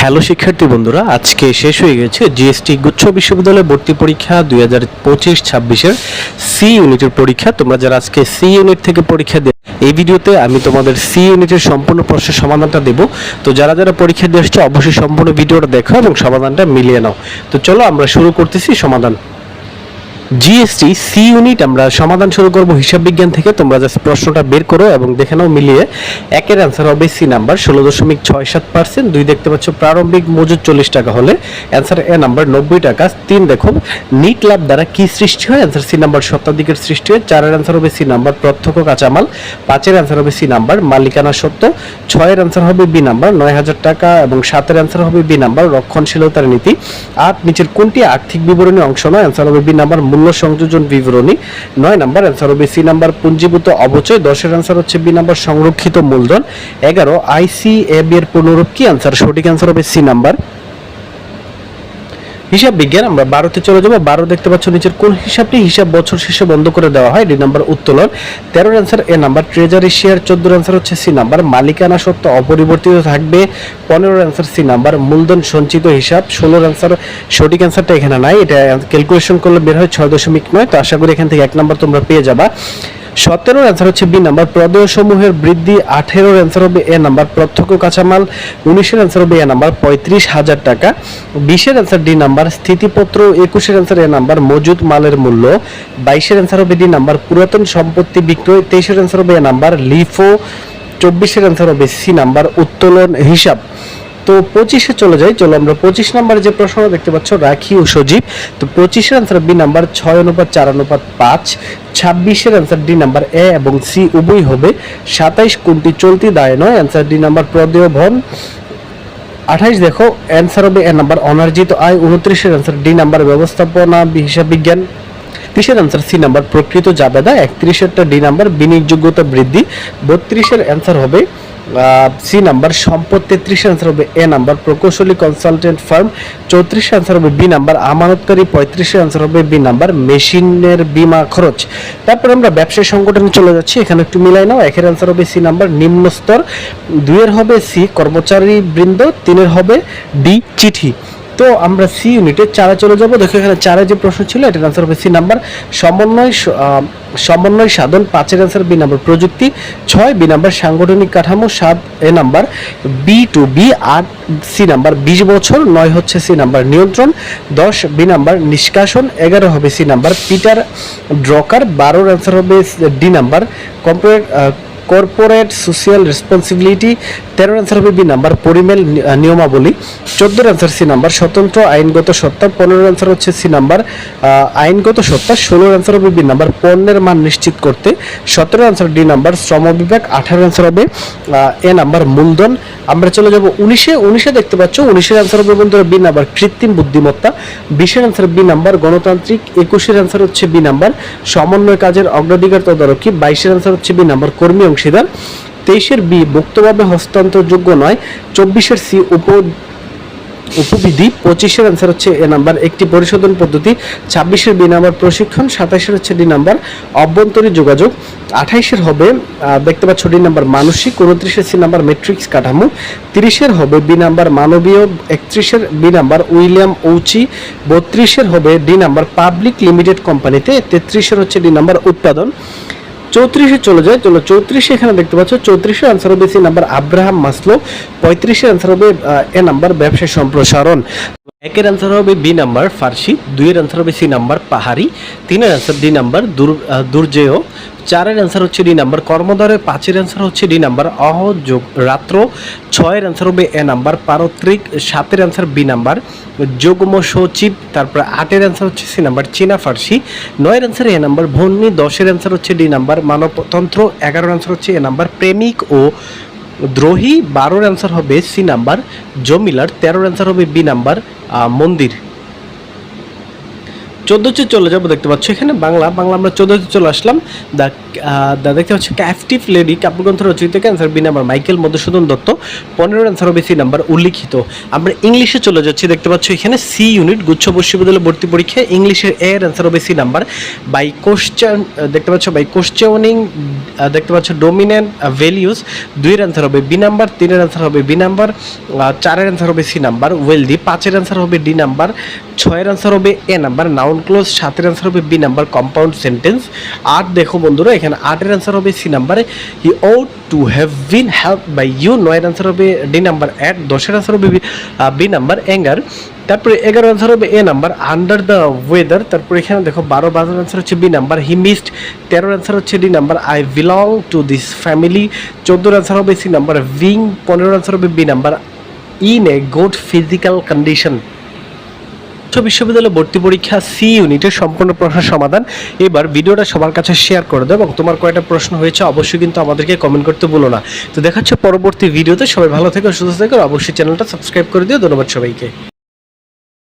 Hello শিক্ষার্থী বন্ধুরা, আজকে শেষ হয়ে গেছে জিএসটি গুচ্ছ বিশ্ববিদ্যালয় ভর্তি পরীক্ষা 2025-26-এর সি ইউনিটের পরীক্ষা। তোমরা যারা আজকে সি ইউনিট থেকে পরীক্ষা দেবে, এই ভিডিওতে আমি তোমাদের সি ইউনিটের সম্পূর্ণ প্রশ্নের সমাধানটা দেব। তো যারা যারা পরীক্ষা দিয়ে আসছো অবশ্যই সম্পূর্ণ ভিডিওটা দেখো এবং সমাধানটা মিলিয়ে নাও। তো চলো আমরা শুরু করতেছি সমাধান। জিএসটি সি ইউনিট আমরা সমাধান শুরু করব হিসাব বিজ্ঞান থেকে। তোমরা জাস্ট প্রশ্নটা বের করো এবং দেখে নাও মিলিয়ে। একের অ্যান্সার হবে সি নাম্বার 16.67%। দুই দেখতে পাচ্ছ প্রারম্ভিক মজুদ 40 টাকা হলে অ্যান্সার এ নাম্বার 90 টাকা। তিন দেখো নিট লাভ দ্বারা কি সৃষ্টি হয়, অ্যান্সার সি নাম্বার শতাধিকের সৃষ্টি হয়। চারের অ্যান্সার হবে সি নাম্বার প্রত্যক্ষ কাঁচামাল। পাঁচের অ্যান্সার হবে সি নাম্বার মালিকানা সত্ত্ব। ছয়ের অ্যান্সার হবে বি নাম্বার 9000 টাকা এবং সাতের অ্যান্সার হবে বি নাম্বার রক্ষণশীলতার নীতি। আট নিচের কোনটি আর্থিক বিবরণী অংশ নয়, অ্যান্সার হবে বি নাম্বার মূল্য সংযোজন বিবরণী। 9 নাম্বার অ্যান্সার হবে সি নাম্বার পুঞ্জীভূত অবচয়। 10-এর অ্যান্সার হচ্ছে বি নাম্বার সংরক্ষিত মূলধন। 11 আইসিএবি এর পুনরূপ কি, অ্যান্সার সঠিক অ্যান্সার হবে সি নাম্বার। হিসাব বিজ্ঞান আমরা 12তে চলে যাবো। 12 দেখতে পাচ্ছ নিচের কোন হিসাবটি হিসাব বছর শেষে বন্ধ করে দেওয়া হয়, ডি নাম্বার উত্তোলন। 13-এর অ্যান্সার এ নাম্বার ট্রেজারি শেয়ার। 14-এর অ্যান্সার হচ্ছে সি নাম্বার মালিকানা সত্ত্ব অপরিবর্তিত থাকবে। 15-এর অ্যান্সার সি নাম্বার মূলধন সঞ্চিত হিসাব। 16-এর অ্যান্সার সঠিক অ্যান্সারটা এখানে নাই, এটা ক্যালকুলেশন করলে বের হয় 6.9। তো আশা করি এখান থেকে 1 নাম্বার তোমরা পেয়ে যাবা। 17-এর অ্যান্সার হচ্ছে বি নাম্বার প্রদেয় সমূহের বৃদ্ধি। 18-এর অ্যান্সার হবে এ নাম্বার প্রত্যক্ষ কাঁচামাল। 19-এর অ্যান্সার হবে এ নাম্বার 35,000 টাকা। 20-এর অ্যান্সার ডি নাম্বার স্থিতিপত্র। 21-এর অ্যান্সার এ নাম্বার মজুদ মালের মূল্য। 22-এর অ্যান্সার হবে ডি নাম্বার পুরাতন সম্পত্তি বিক্রয়। 23-এর অ্যান্সার হবে এ নাম্বার লিফো। 24-এর অ্যান্সার হবে সি নাম্বার উত্তোলন হিসাব। তো 25-এ চলে যাই। চলো আমরা 25 নাম্বার যে প্রশ্নটা দেখতে পাচ্ছ রাখি ও সজীব। তো 25-এর অ্যান্সার বি নাম্বার 6:4:5। 26-এর অ্যান্সার ডি নাম্বার এ এবং সি উভয় হবে। 27 কোনটি চলতি দায় নয়, অ্যান্সার ডি নাম্বার প্রদেয় ভন। 28 দেখো অ্যান্সার হবে এ নাম্বার অনার্জিত আয়। 29-এর অ্যান্সার ডি নাম্বার ব্যবস্থাপনা হিসাব বিজ্ঞান। 30-এর অ্যান্সার সি নাম্বার প্রকৃত জাবেদা। 31-এরটা ডি নাম্বার বিনিয়োগযোগ্যতা বৃদ্ধি। 32-এর অ্যান্সার হবে সি নাম্বার সম্পদ। 33-এর অ্যান্সার হবে এ নাম্বার প্রকৌশলী কনসালটেন্ট ফার্ম। 34-এর অ্যান্সার হবে বি নাম্বার আমানতকারী। 35-এর অ্যান্সার হবে বি নাম্বার মেশিনের বীমা খরচ। তারপর আমরা ব্যবসায়ী সংগঠনে চলে যাচ্ছি, এখানে একটু মিলাই নাও। 1-এর অ্যান্সার হবে সি নাম্বার নিম্ন স্তর। 2-এর হবে সি কর্মচারী বৃন্দ। 3-এর হবে ডি চিঠি। তো আমরা সি ইউনিটে 4-এ চলে যাব। দেখো এখানে 4-এ যে প্রশ্ন ছিল এটার অ্যান্সার হবে সি নাম্বার সমন্বয় সাধন। 5-এর অ্যান্সার বি নাম্বার প্রযুক্তি। 6 বি নাম্বার সাংগঠনিক কাঠামো। 7 A number B to B. 8 C number 20 বছর। 9 হচ্ছে সি নাম্বার নিয়ন্ত্রণ। 10 বি নাম্বার নিষ্কাশন। 11 হবে সি নাম্বার পিটার ড্রকার। 12-এর অ্যান্সার হবে D number corporate social responsibility. 13-এর অ্যান্সার হবে বি নাম্বার পরিমেল নিয়মাবলী। 14-এর অ্যান্সার সি নাম্বার স্বতন্ত্র আইনগত সত্তা। 15-এর অ্যান্সার হচ্ছে সি নাম্বার আইনগত সত্তা। 16-এর অ্যান্সার হবে বি নাম্বার পণ্যের মান নিশ্চিত করতে। 17-এর অ্যান্সার ডি নাম্বার শ্রম বিভাগ। 18-এর অ্যান্সার হবে এ নাম্বার মূলধন। আমরা চলে যাব 19-এ দেখতে পাচ্ছ 19-এর অ্যান্সার হবে বন্ধুরা বি নাম্বার কৃত্রিম বুদ্ধিমত্তা। 20-এর অ্যান্সার বি নাম্বার গণতান্ত্রিক। 21-এর অ্যান্সার হচ্ছে বি নাম্বার সমন্বয় কাজের অগ্রাধিকার তদারকি। 22-এর অ্যান্সার হচ্ছে বি নাম্বার কর্মী অংশীদার। 23-এর বি মুক্তভাবে হস্তান্তরযোগ্য নয়। 24-এর সি উপবিধি। 25-এর অ্যান্সার হচ্ছে এ নাম্বার একটি পরিশোধন পদ্ধতি। 26-এর বি নাম্বার প্রশিক্ষণ। 27-এর হচ্ছে ডি নাম্বার অভ্যন্তরীণ যোগাযোগ। 28-এর হবে দেখতে পাচ্ছ ডি নাম্বার মানসিক। 29-এর সি নাম্বার ম্যাট্রিক্স কাঠামো। 30-এর হবে বি নাম্বার মানবীয়। 31-এর বি নাম্বার উইলিয়াম ওচি। 32-এর হবে ডি নাম্বার পাবলিক লিমিটেড কোম্পানিতে। 33-এর হচ্ছে ডি নাম্বার উৎপাদন। 34-এ চলে যায়। চলো 34-এ এখানে দেখতে পাচ্ছ 34-এর আনসার হবে সি নাম্বার আব্রাহাম মাসলো। 35-এর আনসার হবে এ নাম্বার ব্যবসায় সম্প্রসারণ। 1-এর আনসার হবে বি নাম্বার ফার্সি। 2-এর আনসার হবে সি নাম্বার পাহাড়ি। 3-এর আনসার ডি নাম্বার দুর্জেয়। 4-এর আনসার হচ্ছে ডি নাম্বার কর্মধারয়। 5-এর আনসার হচ্ছে ডি নাম্বার অহযোগ রাত্র। 6-এর আনসার হবে এ নাম্বার পারত্রিক। 7-এর আনসার বি নাম্বার যুগ্ম সচিব। তারপর 8-এর আনসার হচ্ছে সি নাম্বার চীনা ফার্সি। 9-এর আনসার এ নাম্বার ভন্নি। 10-এর আনসার হচ্ছে ডি নাম্বার মানবতন্ত্র। 11-এর আনসার হচ্ছে এ নাম্বার প্রেমিক ও দ্রোহী। 12-এর আনসার হবে সি নাম্বার জমিলার। 13-এর আনসার হবে বি নাম্বার মন্দির। 14তে চলে যাবো, দেখতে পাচ্ছ এখানে বাংলা আমরা 14তে চলে আসলাম। দেখতে পাচ্ছ ক্যাপটিভ লেডি কাব্যগ্রন্থ রচয়িতা answer B number Michael Madhusudan Dutta. 15 answer হবে সি নাম্বার উল্লিখিত। আমরা ইংলিশে চলে যাচ্ছি, দেখতে পাচ্ছ এখানে সি ইউনিট গুচ্ছ বিশ্ববিদ্যালয় ভর্তি পরীক্ষা ইংলিশের এর অ্যান্সার হবে সি নাম্বার বাই কোশ্চেন, দেখতে পাচ্ছ বাই কোশ্চেনিং, দেখতে পাচ্ছ ডোমিনেন্ট ভ্যালিউস। 2 এর অ্যান্সার হবে বি নাম্বার, 3 এর অ্যান্সার হবে বি নাম্বার, 4 এর অ্যান্সার হবে সি নাম্বার ওয়েলদি, 5 এর অ্যান্সার হবে ডি নাম্বার, 6 এর অ্যান্সার হবে এ নাম্বার নাউন ক্লোজ, 7 এর অ্যান্সার হবে বি নাম্বার কম্পাউন্ড সেন্টেন্স। 8 দেখো বন্ধুরা এখানে 8 এর অ্যান্সার হবে C number he ought to have been helped by you। 9 এর অ্যান্সার হবে ডি নাম্বার অ্যাট, 10 এর অ্যান্সার হবে বি নাম্বার অ্যাঙ্গার। তারপরে 11 অ্যান্সার হবে A number under the weather. তারপরে এখানে দেখো 12 অ্যান্সার হচ্ছে B number he missed. 13 answer হচ্ছে D number I belong to this family. 14 answer হবে সি নাম্বার বিং। 15 অ্যান্সার হবে B number in a good physical condition. বিশ্ববিদ্যালয় ভর্তি পরীক্ষা সি ইউনিটের সম্পূর্ণ প্রশ্নের সমাধান। এবার ভিডিওটা সবার কাছে শেয়ার করে দাও এবং তোমার কয়টা প্রশ্ন হয়েছে অবশ্যই কিন্তু আমাদেরকে কমেন্ট করতে ভুলো না। তো দেখা হচ্ছে পরবর্তী ভিডিওতে। সবাই ভালো থেকো, সুস্থ থেকো, অবশ্যই চ্যানেলটা সাবস্ক্রাইব করে দিও। ধন্যবাদ সবাইকে।